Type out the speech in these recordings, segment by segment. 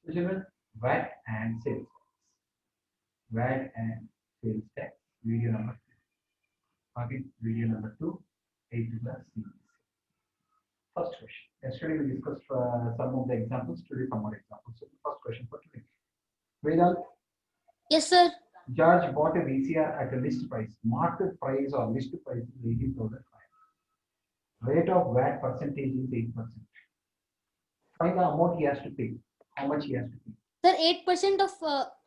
So children, VAT and sales tax. VAT and sales tax. Video number two. Okay, video number two. 8th class CBSE. First question. Yesterday we discussed some of the examples. Today some more examples. So the first question for today. Vedant, Yes, sir. George bought a VCR at a list price. Market price or list price is 18,500. Rate of VAT percentage is 8%. Find the amount he has to pay. How much he has to pay? Sir, 8% of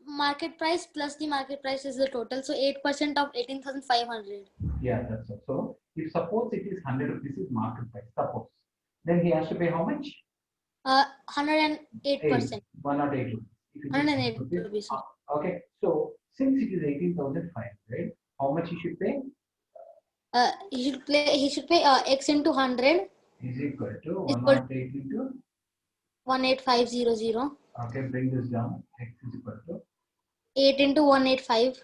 market price plus the market price is the total. So 8% of 18,500. Yeah, that's all. So if suppose it is 100 rupees is market price, suppose, then he has to pay how much? 108%. 108 rupees. If it is 108 rupees, rupees. okay. So since it is 18,500, right? How much he should pay? He should pay x into 100 Is equal to is equal to 108 into. 18500. Okay, bring this down. X is equal to 8 into 185.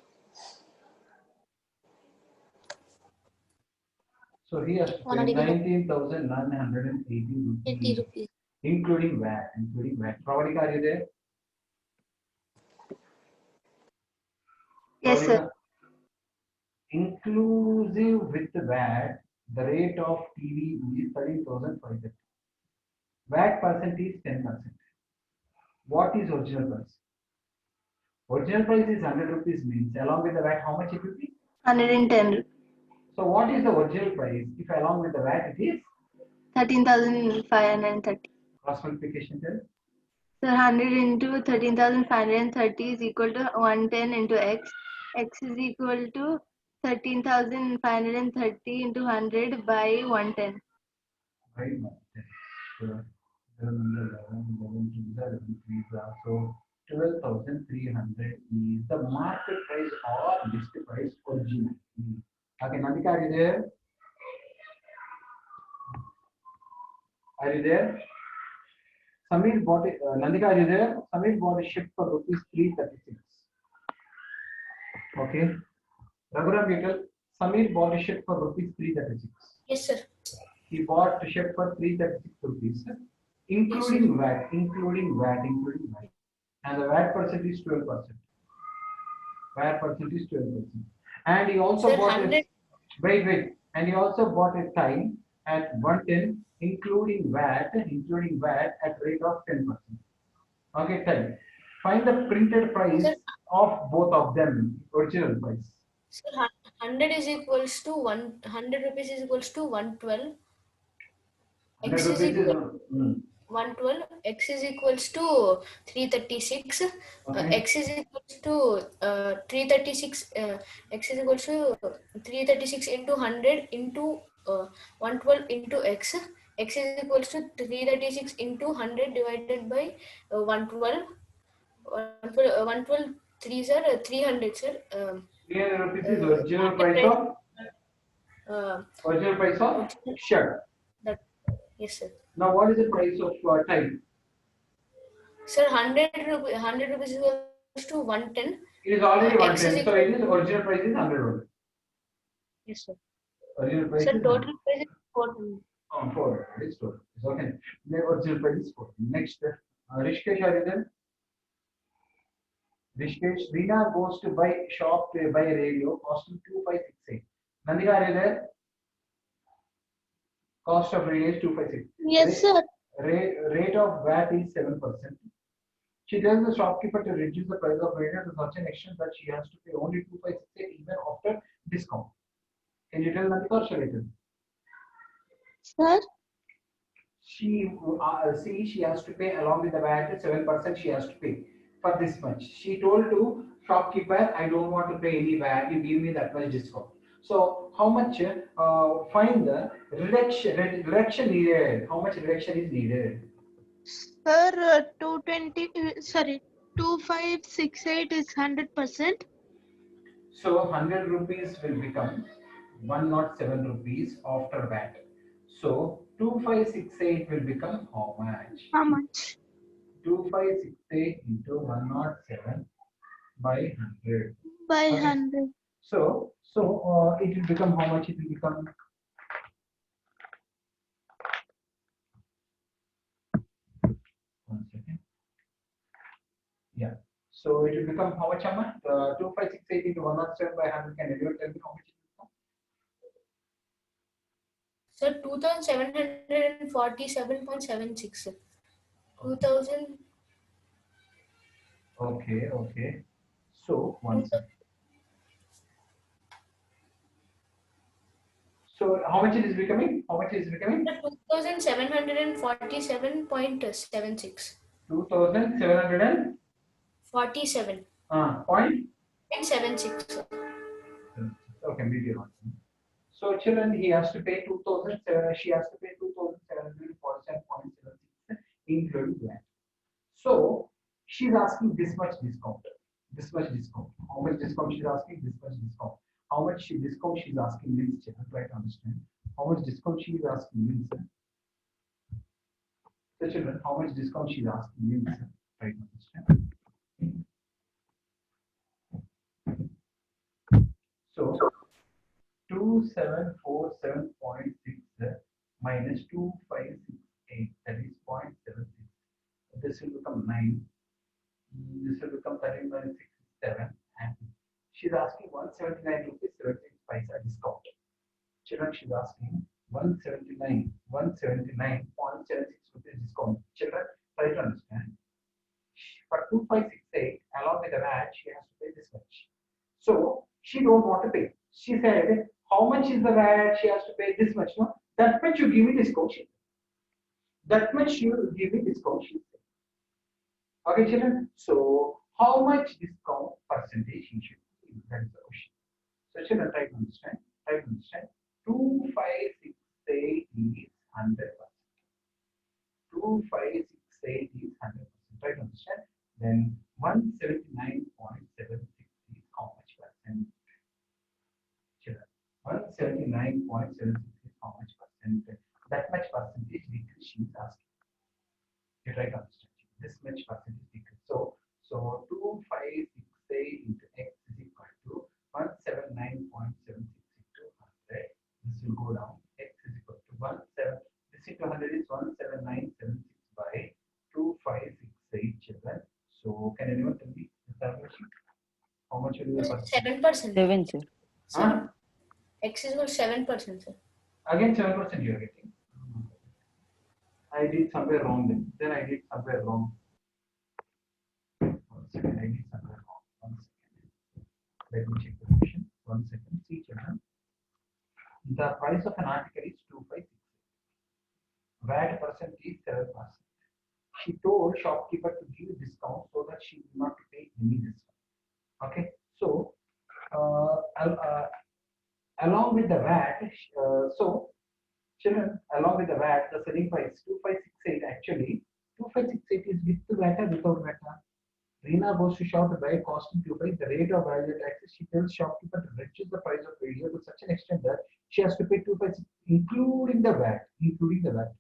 so he has to pay 19,980 80 rupees, rupees. including VAT. Including VAT. Pravalika, are you there? Yes, sir. Pravalika, inclusive with the VAT, the rate of TV is 13,550. VAT percent is 10%. What is original price? Original price is 100 rupees means along with the VAT, how much it will be? 110. So what is the original price? If along with the VAT it is 13,530. cross multiplication tell. So 100 into 13,530 is equal to 110 into x. X is equal to 13,530 into 100 by 110. Right now. So 11, so 12,300 is the market price or list price original. Okay, Nandika, are you there? Are you there? Samir bought it. Nandika, are you there? Samir bought a ship for rupees 336. Okay. Raghuram, you tell. Samir bought a ship for rupees 336. Yes, sir. He bought a ship for 336 rupees, including VAT, including VAT, including VAT. And the VAT percent is 12%. VAT percent is 12%. And he also Sir, bought 100. wait. And he also bought a time at 110, including VAT at rate of 10%. Okay, time. Find the printed price Sir, of both of them, original price. sir, 100 is equals to 100 rupees is equals to 112. 100 X is rupees is equal 112. X is equals to 336. okay. X is equals to 336. X is equals to 336 into 100 into 112 into X. X is equals to 336 into 100 divided by 112. 112 3 sir, 300 sir. 300 rupees is Market price. original price of Original, shirt. that, yes sir. Now, what is the price of time? Sir, 100 rupees is equals to 110. It is already X is 110, so equal. it is original price is 100 only. Yes, sir. Original price Sir, is total 100. price is 400. 400. It's total. It's okay. The original price is 400. Next, Rishikesh, are you there? Rishikesh, Reena goes to buy shop to buy a radio costing 2568. Nandika, are you there? Cost of radio is 256. Yes, sir. Rate of VAT is 7%. She tells the shopkeeper to reduce the price of radio to such an extent that she has to pay only 2568 even after discount. Can you tell Nandika or shall I tell? Sir, She see she has to pay along with the VAT 7% she has to pay for this much. She told to shopkeeper, I don't want to pay any VAT, you give me that much discount. So how much find the reduction needed? How much reduction is needed? Sir, 220, sorry, 2568 is 100%. So 100 rupees will become 107 rupees after VAT. So 2568 will become how much? How much? 2568 into 107 by 100. By Okay. 100. So it will become how much? It will become 1 second. Yeah. So it will become how much amount? 2568 into 107 by 100. Can anyone tell me how much it will become? Sir, 2747.76. 2000. Okay, okay. So one second. So how much it is becoming? How much it is becoming? 2747.76. 2700 47.76. point. Okay, maybe wrong. So children, he has to pay 2007. She has to pay 2747.76, including that. So she's asking this much discount. This much discount. How much discount she's asking? This much discount. How much discount she's asking means children, try to understand. How much discount she is asking means. So children, how much discount she's asking means try to understand. So 2747.6 minus 2568, that is 0.76. This will become 9. This will become 13 minus 6 is 7. And she's asking 179 rupees 76 paisa discount. Children, she's asking 179.76 rupees discount. Children, try to understand. For 2568, along with the VAT, she has to pay this much. So she don't want to pay. She said, how much is the VAT? She has to pay this much. No, that much you give me discount. That much you give me discount. Okay, children. So how much discount percentage you should give? That is the question. So children, try to understand. Try to understand. 2568 is 100%. 2568 is 100%. Try to understand. Then 179.76 is how much percent? Children, 179.76 is how much percent? That much percentage decrease she is asking. You try to understand. This much percentage decrease. So 2568 into x is equal to 179.76 into 100. This will go down. X is equal to 17. This into 100 is 17976 by 2568 children. So can anyone tell me the calculation? How much will be the percentage? 7%. 7, sir. Huh? X is equal to 7%, sir. Again 7% you are getting. I did somewhere wrong then. I did somewhere wrong. 1 second, I did somewhere wrong. 1 second. Let me check the question. 1 second. See children. The price of an article is 2568. VAT percent is 7%. She told shopkeeper to give discount so that she will not pay any discount. Okay, so along with the VAT, so children, along with the VAT, the selling price 2568 actually 2568 is with the VAT or without VAT. Reena goes to shop to buy costing 25. The rate of value taxes, she tells shopkeeper to reduce the price of radio to such an extent that she has to pay 25, including the VAT. Including the VAT.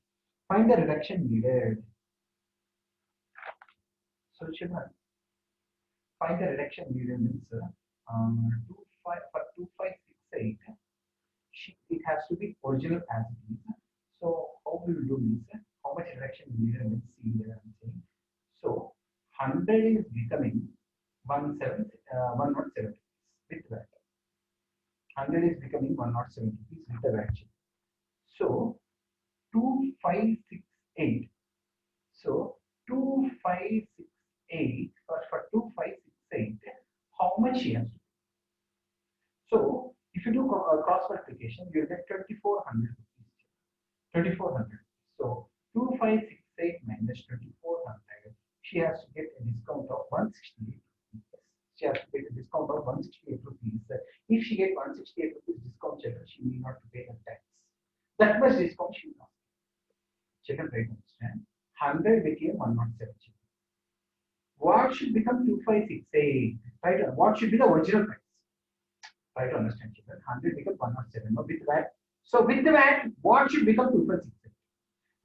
Find the reduction needed. So children, find the reduction needed means 2568. It has to be original as it is. So how we will do means how much reduction needed means see here I'm saying. So 100 is becoming 107 with VAT. 100 is becoming 107 rupees with the VAT. So 2568. So 2568 for 2568, how much she has to pay? So if you do cross multiplication, you get 2400 rupees. 2400. So 2568 minus 2400, she has to get a discount of 168 rupees. She has to get a discount of 168 rupees. If she get 168 rupees discount, children, she need not to pay the tax. That much discount she will not. Children, try to understand. 100 became 107. What should become 2568? Right? What should be the original price? Try to understand, children. 100 becomes 107. No, with that. So with the VAT, what should become 2568?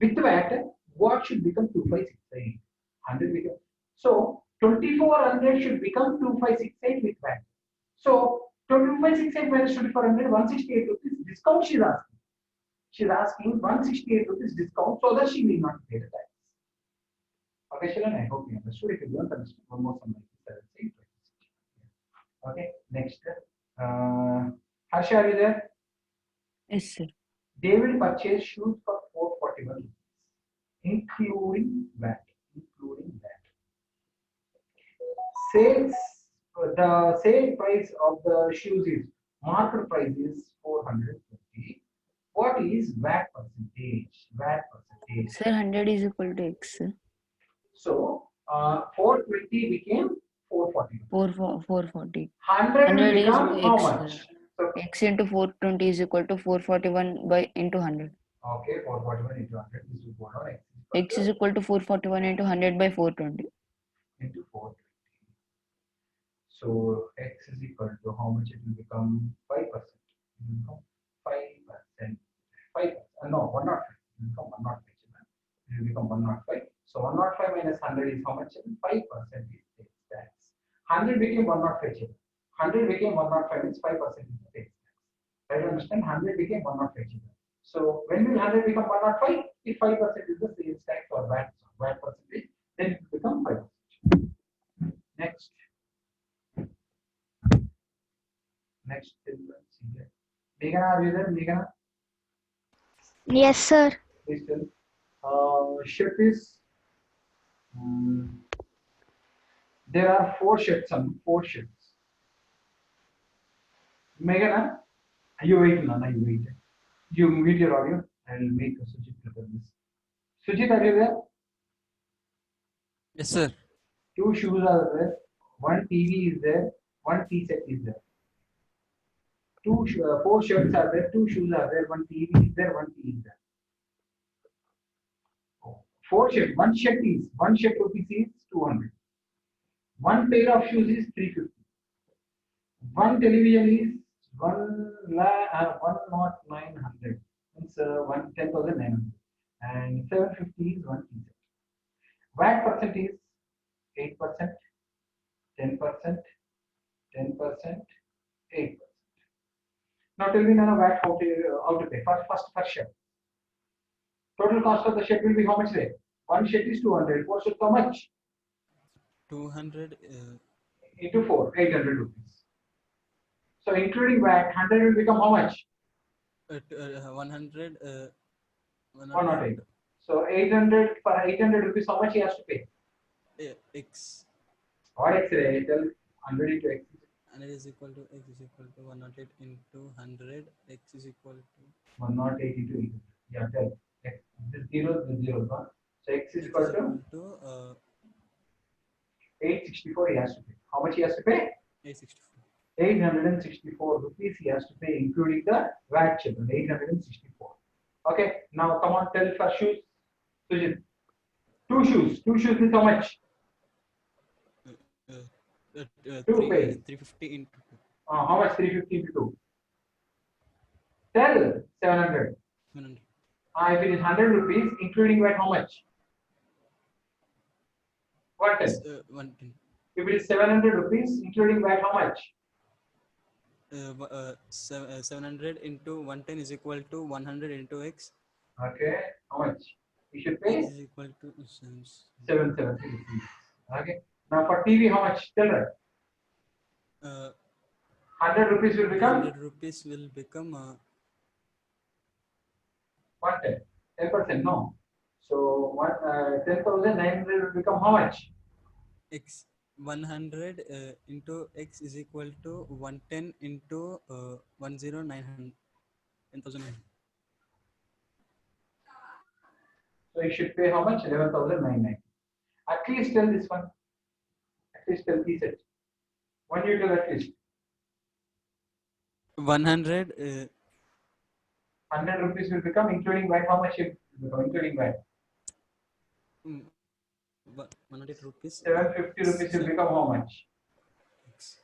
With the VAT, what should become 2568? 100 become. So 2400 should become 2568 with VAT. So 2568 minus 2400, 168 rupees discount she's asking. She's asking 168 rupees discount so that she will not pay the tax. Okay, children, I hope you understood. If you don't understand, one more sum like this, I will say. Okay, next. Harsha, are you there? Yes, sir. David purchased shoes for 441 rupees, including VAT. Including VAT. Sales, the sale price of the shoes is market price is 450. What is VAT percentage? VAT percentage. Sir, 100 is equal to X. So 420 became 440. 440. 100 will 100 is become how X, much? So X into 420 is equal to 441 by into 100. okay, 441 into 100. This will go down. X is equal to 441 into 100 by 420. Into 420. So x is equal to how much it will become? 5%. It will become 5%. 5%. No, 105. It will become 105. It will become 105. So 105 minus 100 is how much? 5% is sales tax. 100 became 105. 100 became 105 means 5% is the sales tax. Try to understand. 100 became 105. So when will 100 become 105? If 5% is the sales tax or VAT percentage, then it will become 5%. Next. Next, let's see here. Meghana, are you there? Meghana, Yes, sir. please tell. Shift is. There are four shifts. Four shifts. Meghana, you wait, Nana, you wait. You mute your audio. I will make Sujit prepare this. Sujit, are you there? Yes, sir. Two shoes are there. One TV is there. One tea set is there. Four shirts are there. Two shoes are there. One TV is there. One tea is there. Four shirt. One shirt rupees is 200. One pair of shoes is 350. One television is 1,900. It's 10,900. And 750 is one piece. VAT percent is 8%, 10%, 10%, 8%. Now tell me now VAT how to pay. First shirt. Total cost of the shirt will be how much there? One shirt is 200. Four shirts how much? 200. Into 4, 800 rupees. So including VAT, 100 will become how much? 100. 108. So 800 for 800 rupees, how much he has to pay? X. What x ray? Tell 100 into x. 100 is equal to X is equal to 108 into 100. X is equal to 108 into 800. Yeah, tell. X, this 0 gone. So x is X equal is to equal to 864 he has to pay. How much he has to pay? 864. 864 rupees he has to pay, including the VAT children. 864. Okay, now come on, tell for shoes. Sujit. Two shoes is how much? Two pairs. 350 into 2. How much 350 into 2? Tell 700. 100. If it is 100 rupees, including VAT, how much? What tell? 110. If it is 700 rupees, including VAT, how much? 700 into 110 is equal to 100 into X. Okay, how much? You should X pay is equal to 770 rupees. Okay, now for TV, how much? Tell her. 100 rupees will become 100 rupees will become 110. 10%, no. So 10,900 will become how much? X. 100 into X is equal to 110 into 10,900. 10,900. So you should pay how much? 11,990. At least tell this one. At least tell this it. One you tell at least. 100 100 rupees will become, including VAT, how much it will become, including VAT? 100 rupees. 750 rupees will become how much? X.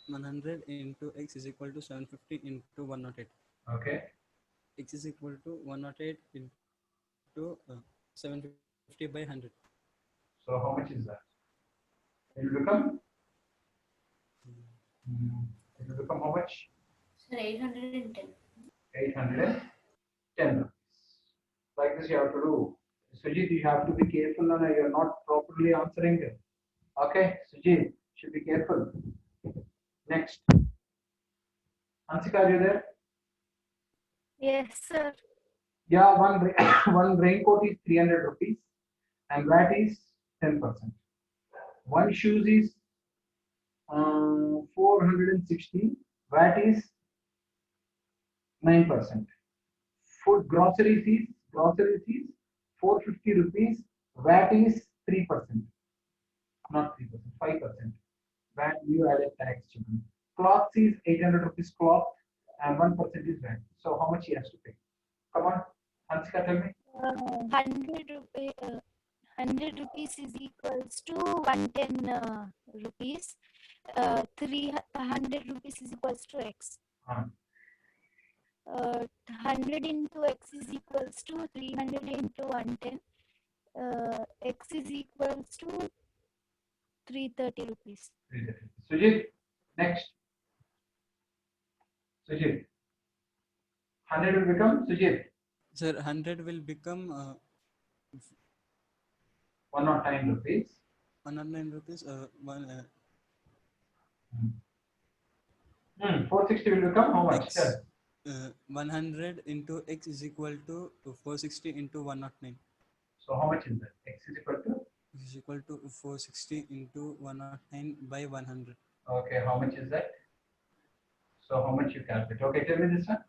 100 into X is equal to 750 into 108. Okay. X is equal to 108 into 750 by 100. So how much is that? It will become? It will become how much? Sir, 810. 810 rupees. Like this you have to do. Sujit, you have to be careful now. You're not properly answering it. Okay, Sujit, should be careful. Next. Ansika, are you there? Yes, sir. Yeah, one raincoat is 300 rupees and VAT is 10%. One shoes is 460, VAT is 9%. Food groceries is 450 rupees, VAT is 3%, not 3%, 5%. VAT you added tax. Children. Cloth is 800 rupees cloth and 1% is VAT. So how much he has to pay? Come on, Hansika, tell me. 100 rupees is equals to 110 rupees. 300 rupees is equals to x. Uh, 100 into x is equals to 300 into 110. X is equals to 330 rupees. Sujit, next. Sujit. 100 will become Sujit. Sir, 100 will become 109 rupees. 109 rupees. 460 will become how much? X. Tell. 100 into x is equal to 460 into 109. So how much is that? X is equal to? Is equal to 460 into 109 by 100. Okay, how much is that? So how much you calculate? Okay, tell me this one.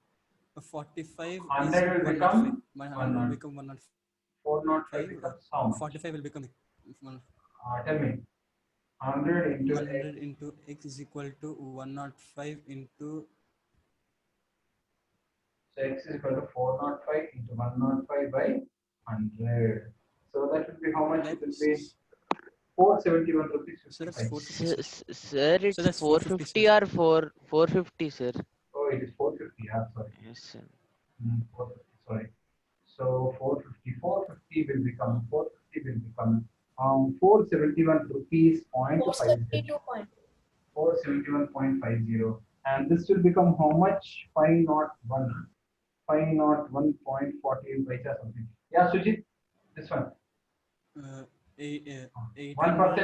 45 100 will become 100 will become 105. 405 becomes how much? 45 will become Tell me. 100 into 100 into x is equal to 105 into. So x is equal to 405 into 105 by 100. So that will be how much? It will be 471 rupees. So that's 55. 450. Sir, it's So that's 450 sir. or 450, sir. Oh, it is 450. Yeah, sorry. Yes, sir. 450, sorry. So 450 will become 471 rupees point 50. 471.50, and this will become how much? 501. 501.48 paisa something. Yeah, Sujit, this one. 1%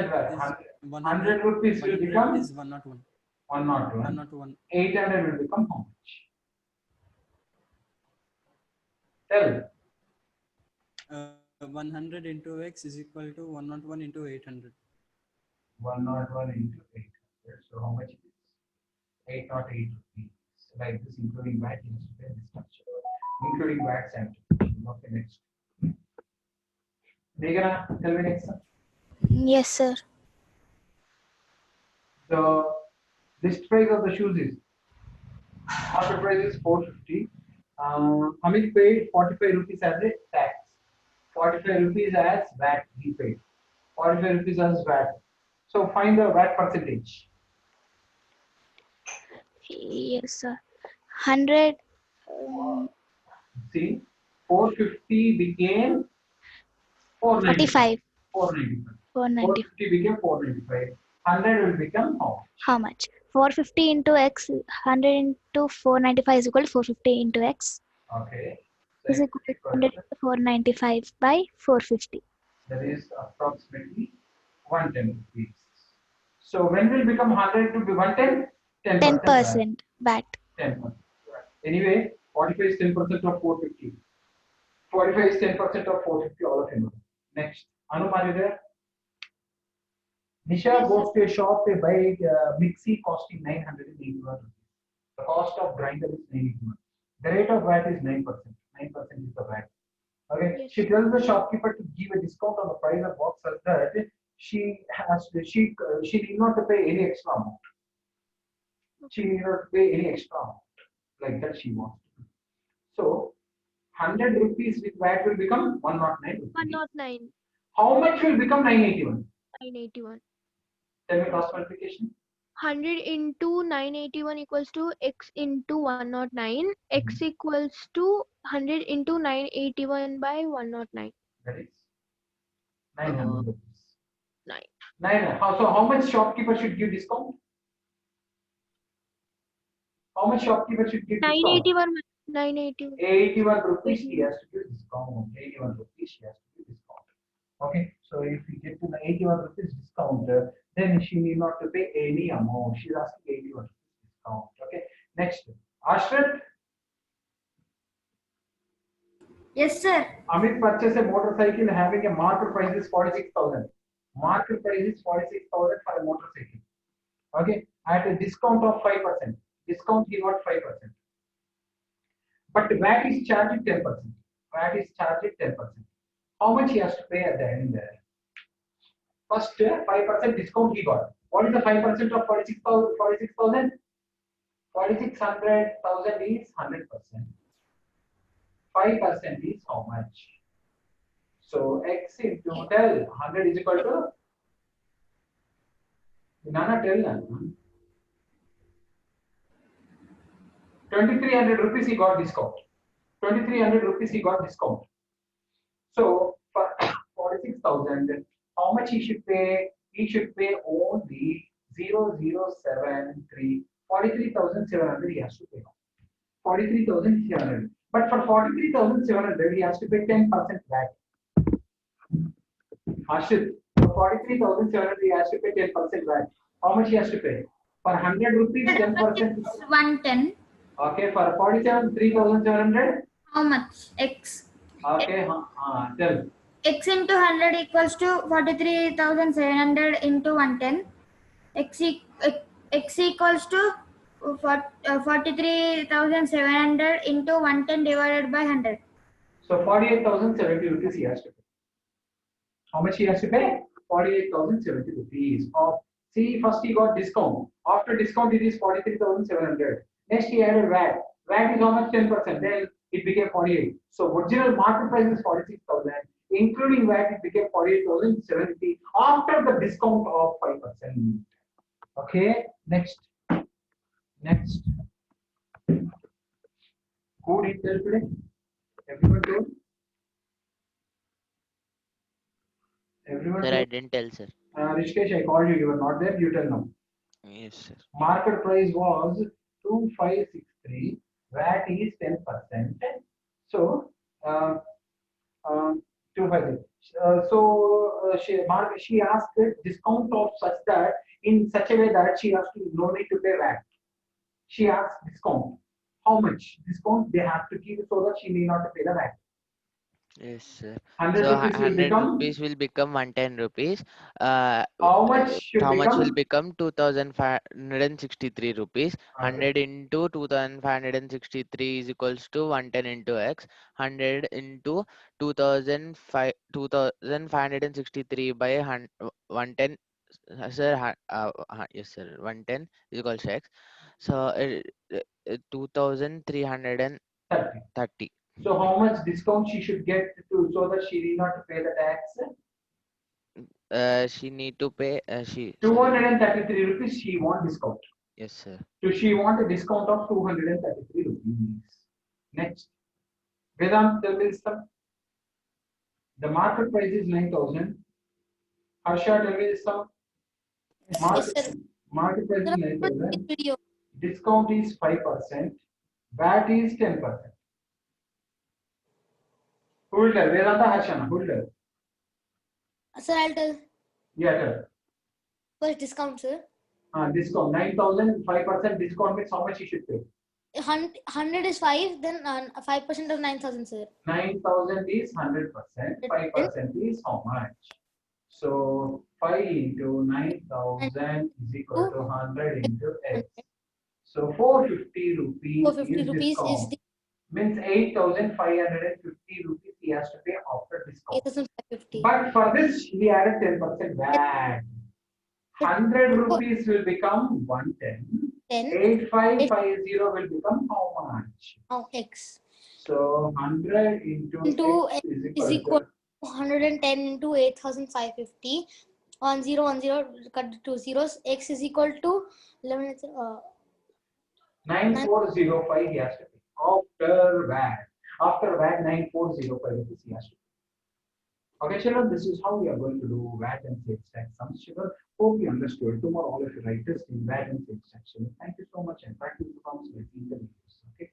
VAT. 100 rupees will become is 101. 101. 101. 800 will become how much? Tell. 100 into x is equal to 101 into 800. 101 into 800. So how much it is? 808 rupees. Like this, including VAT, you have to pay this much. Including VAT and okay, next. Meghana, tell me next one. Yes, sir. The list price of the shoes is market price is 450. Amit paid 45 rupees as a tax. 45 rupees as VAT he paid. 45 rupees as VAT. So find the VAT percentage. Yes, sir. 100. See, 450 became 495. 45. 495. 490. 450 became 495. 100 will become how? How much? 450 into x. 100 into 495 is equal to 450 into x. Okay. Is equal to 100 into 495 by 450. That is approximately 110 rupees. So when will become 100 to be 110? 10% VAT. 10%. Anyway, 45 is 10% of 450. 45 is 10% of 450, all of you know. Next, Anu, are you there? Nisha goes to a shop to buy a mixie costing 981 rupees. The cost of grinder is 91. The rate of VAT is 9%. 9% is the VAT. Okay. Yes. She tells the shopkeeper to give a discount on the price of box such that she need not to pay any extra amount. She need not to pay any extra amount like that she wants. So 100 rupees with VAT will become 109 rupees. 109. How much will become 981? 981. Tell me cross multiplication. 100 into 981 equals to x into 109. X equals to 100 into 981 by 109. That is 900 rupees. 9. 9. How much shopkeeper should give discount? How much shopkeeper should give discount? 981. 981. 81 rupees he has to give discount. 81 rupees he has to give 81 rupees discount, then she need not to pay any amount. She's asking 81 rupees discount. Okay. Next, Ashrat. Yes, sir. Amit purchased a motorcycle having a market price is 46,000. Market price is 46,000 for a motorcycle. Okay, at a discount of 5%. Discount he got 5%. But VAT is charged 10%. VAT is charged 10%. How much he has to pay at the end there? First 5% discount he got. What is the 5% of 46,000? 46,000? 46,000 is 100%. 5% is how much? So x into tell 100 is equal to Nana tell Nana. 2,300 rupees he got discount. 2,300 rupees he got discount. So for 46,000, how much he should pay? He should pay only 0,073. 43,700 he has to pay. 43,700. But for 43,700 he has to pay 10% VAT. Ashit, for 43,700 he has to pay 10% VAT. How much he has to pay? For 100 rupees, 10%. 110. Okay, for 47, 3,700. How much? X. Okay, tell. X into 100 equals to 43,700 into 110. X equals to 43,700 into 110 divided by 100. So 48,070 rupees he has to pay. How much he has to pay? 48,070 rupees. See, first he got discount. After discount, it is 43,700. Next he added VAT. VAT is how much? 10%. Then it became 48. So original market price is 46,000. Including VAT, it became 48,070 after the discount of 5%. Okay. Next. Who did tell today? Everyone told? Everyone Sir, told? I didn't tell, sir. Rishikesh, I called you. You were not there. You tell now. Yes, sir. Market price was 2,563. VAT is 10%. So, 2,563. She asked a discount of such that in such a way that she has to no need to pay VAT. She asked discount. How much discount they have to give so that she need not to pay the VAT. Yes, sir. 100 So rupees will 100 become. rupees will become 110 rupees. How much should How much will become? become 2,563 rupees? 100 into 2,563 is equals to 110 into x. 100 into 2,563 by 110. Sir, yes, sir. 110 is equals to x. So 2,330. So how much discount she should get to so that she need not to pay the tax? She need to pay. She 233 rupees she want discount. Yes, sir. So she want a discount of 233 rupees. Next. Vedant, tell me some. The market price is 9,000. Harsha, tell me some. Market price is 9,000. Discount is 5%. VAT is 10%. Who will tell? Vedanta, Harsha, who will tell? Sir, I'll tell. Yeah, tell. First discount, sir. Discount 9,000, 5% discount means how much you should pay? 100 is 5, then 5% of 9,000, sir. 9,000 is 100%. 5% is how much? So 5 into 9,000 is equal to 100 into x. So 450 rupees 450 is rupees discount. is the Means 8,550 rupees he has to pay after discount. 8,550. But for this he added 10% VAT. 100 rupees will become 110. 8,550 will become how much? X. So 100 into x is equal to 110 into 8,550. On 0, cut two zeros. X is equal to 11. 9405 he has to pay. After VAT. After VAT 9405 rupees he has to pay. Okay, children, this is how we are going to do VAT and sales tax sums. Children, hope you understood. Tomorrow all of you write this in VAT and sales tax. Thank you so much and practice becomes with the videos. Okay.